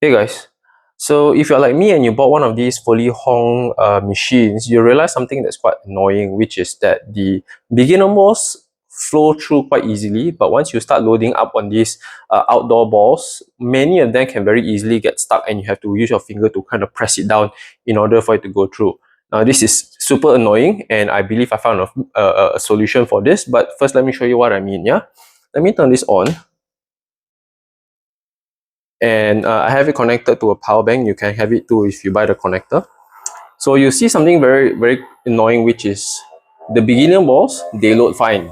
Hey guys, so if you're like me and you bought one of these Furlihong machines, you realize something that's quite annoying, which is that the beginner modes flow through quite easily, but once you start loading up on these outdoor balls, many of them can very easily get stuck and you have to use your finger to kind of press it down in order for it to go through. Now this is super annoying and I believe I found a solution for this, but first let me show you what I mean, yeah? Let me turn this on. And I have it connected to a power bank. You can have it too if you buy the connector. So you see something very annoying, which is the beginner balls, they load fine,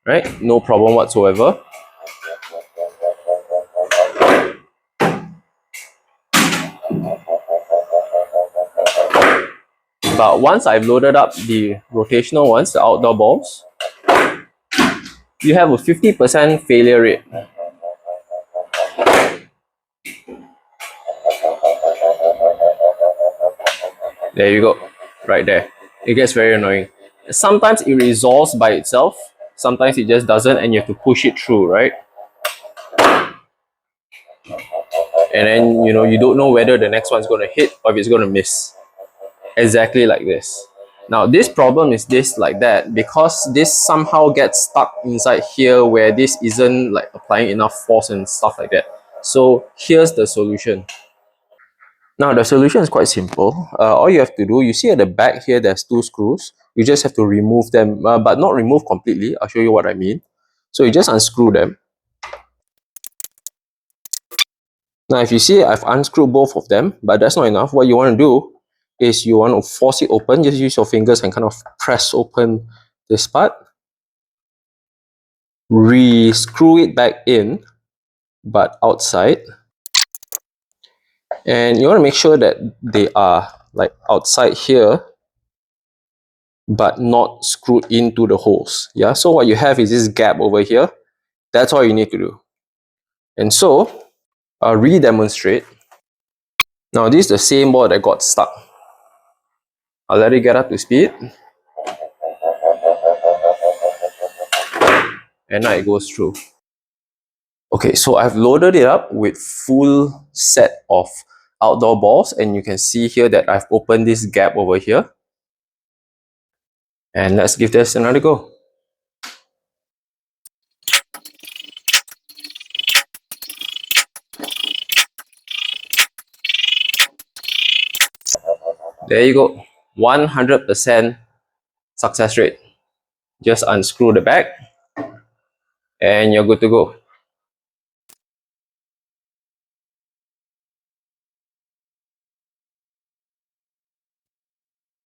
right? No problem whatsoever. But once I've loaded up the rotational ones, the outdoor balls, you have a 50% failure rate. There you go, right there. It gets very annoying. Sometimes it resolves by itself, sometimes it just doesn't and you have to push it through, right? And then, you don't know whether the next one's going to hit or if it's going to miss. Exactly like this. Now, this problem is this like that because this somehow gets stuck inside here where this isn't like applying enough force and stuff like that. So here's the solution. Now, the solution is quite simple. All you have to do, you see at the back here, there's two screws. You just have to remove them, but not remove completely. I'll show you what I mean. So you just unscrew them. Now, if you see, I've unscrewed both of them, but that's not enough. What you want to do is you want to force it open. Just use your fingers and kind of press open this part. Re-screw it back in, but outside. And you want to make sure that they are like outside here, but not screwed into the holes. Yeah, so what you have is this gap over here. That's all you need to do. And so, I'll re-demonstrate. Now, this is the same ball that got stuck. I'll let it get up to speed. And now it goes through. Okay, so I've loaded it up with full set of outdoor balls, and you can see here that I've opened this gap over here. And let's give this another go. There you go, 100% success rate. Just unscrew the back and you're good to go.